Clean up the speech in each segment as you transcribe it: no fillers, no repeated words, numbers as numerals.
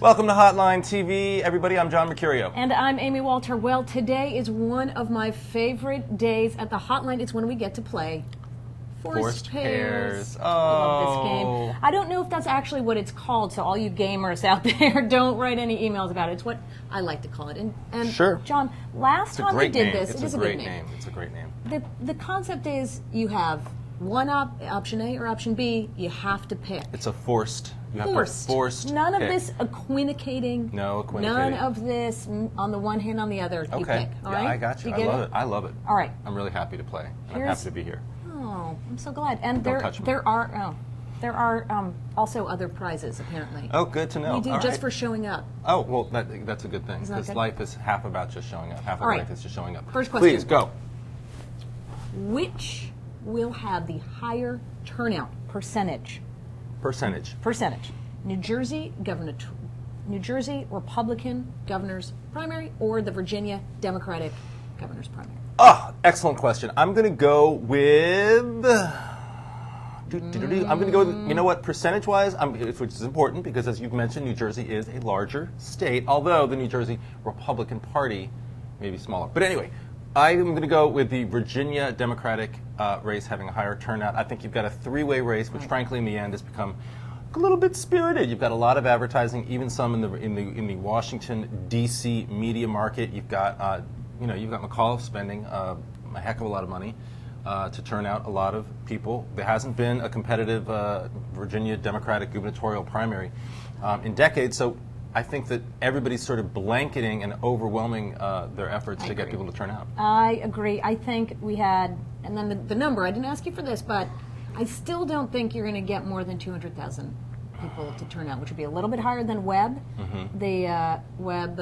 Welcome to Hotline TV, everybody. I'm John Mercurio. And I'm Amy Walter. Well, today is one of my favorite days at the Hotline. It's when we get to play Forced Pairs. Oh. I love this game. I don't know if that's actually what it's called, so all you gamers out there, don't write any emails about it. It's what I like to call it. And sure. John, last time we did this, it is a great name. It's a great name. The concept is you have one option A or option B. You have to pick. It's a forced. You have Forced. to forced. None of pick. this equivocating. No equivocating. None of this on the one hand, on the other. You Okay. pick. All Yeah, right? I got you. Do I get love it? it. I love it. All right. I'm really happy to play. And I'm happy to be here. Oh, I'm so glad. And Don't touch me. there are also other prizes apparently. Oh, good to know. We do All just right. for showing up. Oh, well, that's a good thing. Isn't that Because good? life is half about just showing up. Half of All right. life is just showing up. First question. Please, go. Which will have the higher turnout percentage? Percentage. New Jersey Republican governor's primary or the Virginia Democratic governor's primary? Oh, excellent question. I'm going to go with... I'm going to go with, you know what, percentage-wise, which is important because, as you've mentioned, New Jersey is a larger state, although the New Jersey Republican Party may be smaller. But anyway, I am going to go with the Virginia Democratic race having a higher turnout. I think you've got a three-way race, which frankly, in the end, has become a little bit spirited. You've got a lot of advertising, even some in the Washington D.C. media market. You've got you've got McAuliffe spending a heck of a lot of money to turn out a lot of people. There hasn't been a competitive Virginia Democratic gubernatorial primary in decades, so I think that everybody's sort of blanketing and overwhelming their efforts to get people to turn out. I agree. I think we had, and then the number, I didn't ask you for this, but I still don't think you're going to get more than 200,000 people to turn out, which would be a little bit higher than Webb. Mm-hmm. The Webb,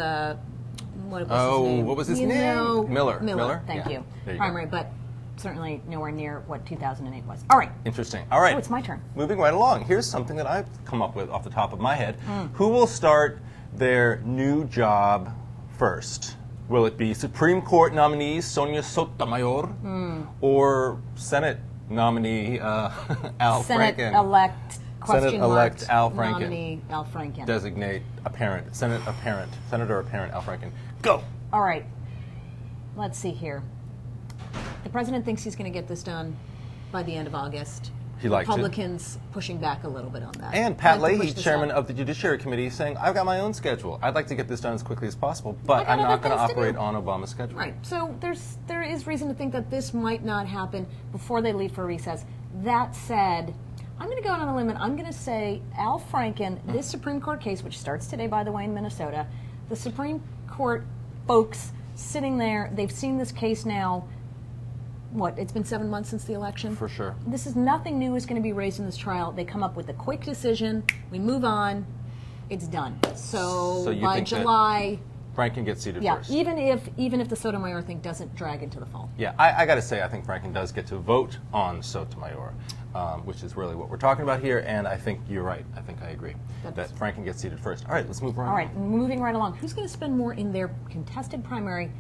what was his name? What was his name? Miller. Thank Yeah. you. There you Primary, go. but certainly nowhere near what 2008 was. All right. Interesting. All right. Oh, it's my turn. Moving right along. Here's something that I've come up with off the top of my head. Who will start their new job first? Will it be Supreme Court nominee Sonia Sotomayor or Senate nominee Al Franken? Senate-elect Al Franken. nominee Al Franken. Designate apparent. Senator apparent Al Franken. Go. All right. Let's see here. The president thinks he's going to get this done by the end of August. He likes it. Republicans pushing back a little bit on that. And Pat Like to Leahy, push this chairman up. of the Judiciary Committee, saying, I've got my own schedule. I'd like to get this done as quickly as possible, but I I'm got not other going to things to operate do. on Obama's schedule. Right. So there is reason to think that this might not happen before they leave for recess. That said, I'm going to go out on a limb and I'm going to say Al Franken, this Supreme Court case, which starts today, by the way, in Minnesota, the Supreme Court folks sitting there, they've seen this case now. What, it's been 7 months since the election? For sure. This is nothing new is going to be raised in this trial. They come up with a quick decision. We move on. It's done. So you by think that July, Franken gets seated yeah, first. even if the Sotomayor thing doesn't drag into the fall. Yeah, I got to say, I think Franken does get to vote on Sotomayor, which is really what we're talking about here, and I think you're right. I think I agree that Franken gets seated first. All right, let's move right All right, along. moving right along. Who's going to spend more in their contested primary?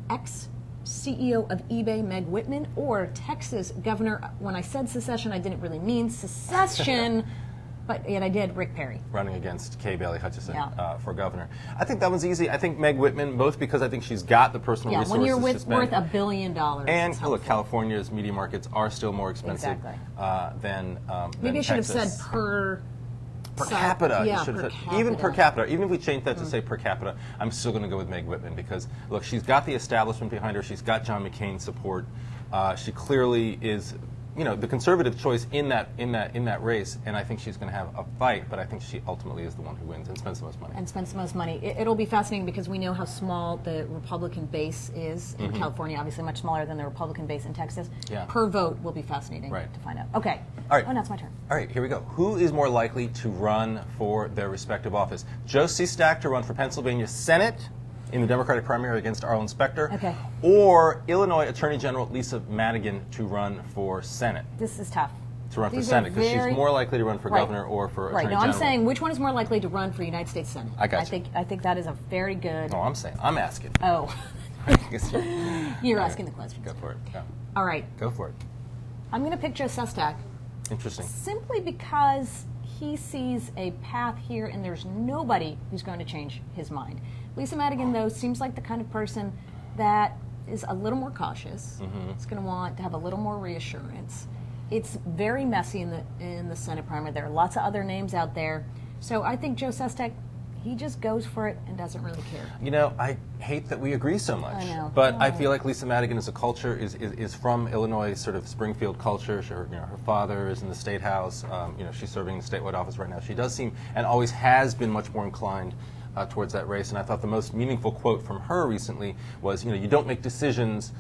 Ex-CEO of eBay, Meg Whitman, or Texas Governor? When I said secession, I didn't really mean secession, but yet I did, Rick Perry. Running against Kay Bailey Hutchison Yeah. for governor. I think that one's easy. I think Meg Whitman, both because I think she's got the personal Yeah, resources when you're to spend. worth $1 billion. And it's look, helpful. California's media markets are still more expensive Exactly. than Maybe I should have Texas. said per capita. Yeah, You should per have said, capita. even per capita. Even if we change that to say per capita, I'm still going to go with Meg Whitman because look, she's got the establishment behind her. She's got John McCain's support. She clearly is, the conservative choice in that race, and I think she's going to have a fight. But I think she ultimately is the one who wins and spends the most money. And spends the most money. It'll be fascinating because we know how small the Republican base is in California, obviously much smaller than the Republican base in Texas. Yeah. Per vote will be fascinating to find out. Okay. All right. Oh, now it's my turn. All right, here we go. Who is more likely to run for their respective office? Josie Stack to run for Pennsylvania Senate in the Democratic primary against Arlen Specter, Okay. or Illinois Attorney General Lisa Madigan to run for Senate. This is tough. To run for These are Senate, because very- she's more likely to run for Right. governor or for Right. Attorney No, General. I'm saying which one is more likely to run for United States Senate? I got you. I think that is a very good. No, I'm asking. Oh, you're All asking right. the questions. Go for it. Yeah. All right. Go for it. I'm going to pick Joe Sestak Interesting. simply because he sees a path here, and there's nobody who's going to change his mind. Lisa Madigan, though, seems like the kind of person that is a little more cautious. It's going to want to have a little more reassurance. It's very messy in the Senate primary. There are lots of other names out there. So I think Joe Sestak, he just goes for it and doesn't really care. You know, I hate that we agree so much. I know. But I feel like Lisa Madigan as a culture is from Illinois, sort of Springfield culture. Her father is in the state house. She's serving in the statewide office right now. She does seem, and always has been, much more inclined towards that race. And I thought the most meaningful quote from her recently was, you don't make decisions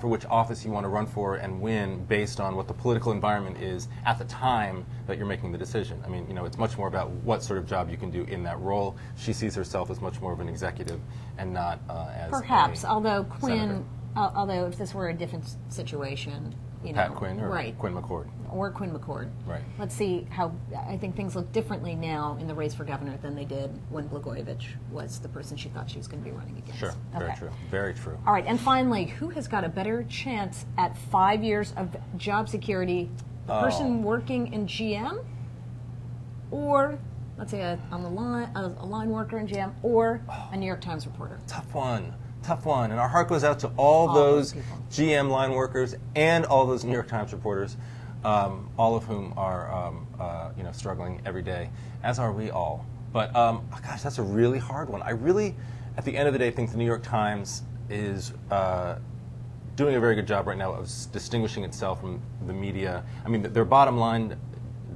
for which office you want to run for and win based on what the political environment is at the time that you're making the decision. I mean, it's much more about what sort of job you can do in that role. She sees herself as much more of an executive and not as perhaps, although senator. although if this were a different situation, Pat Quinn or right. Quinn McCord. Or Quinn McCord. Right. Let's see how, I think things look differently now in the race for governor than they did when Blagojevich was the person she thought she was going to be running against. Sure, very true. Very true. All right, and finally, who has got a better chance at 5 years of job security? The person working in GM, or let's say a line worker in GM, or a New York Times reporter? Tough one. And our heart goes out to all those people. GM line workers and all those New York Times reporters, all of whom are struggling every day, as are we all. But gosh, that's a really hard one. I really, at the end of the day, think the New York Times is doing a very good job right now of distinguishing itself from the media. I mean, their bottom line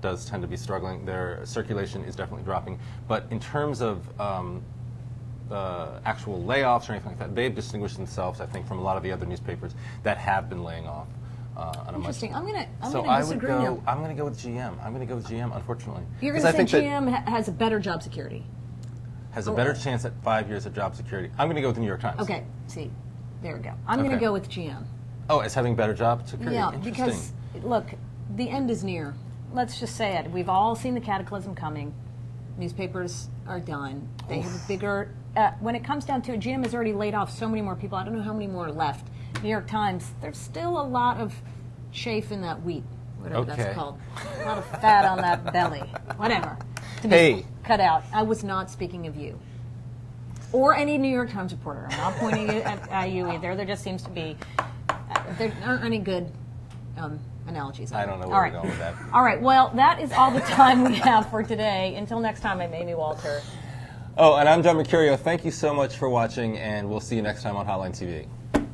does tend to be struggling. Their circulation is definitely dropping. But in terms of actual layoffs or anything like that, they've distinguished themselves, I think, from a lot of the other newspapers that have been laying off. Interesting. I'm going to disagree now. I'm going to go with GM. I'm going to go with GM, unfortunately. You're going to say GM has a better job security? Has a better chance at 5 years of job security. I'm going to go with the New York Times. Okay. See, there we go. I'm going to go with GM. Oh, as having better job security? Yeah, Interesting. because, look, the end is near. Let's just say it. We've all seen the cataclysm coming. Newspapers are done. They have a bigger... when it comes down to it, GM has already laid off so many more people. I don't know how many more are left. New York Times, there's still a lot of chaff in that wheat, whatever that's called. A lot of fat on that belly. Whatever. To be cut out. I was not speaking of you. Or any New York Times reporter. I'm not pointing at you either. There just seems to be... there aren't any good analogies. I don't know where we're going with that. All right. Well, that is all the time we have for today. Until next time, I'm Amy Walter. Oh, and I'm John Mercurio. Thank you so much for watching, and we'll see you next time on Hotline TV.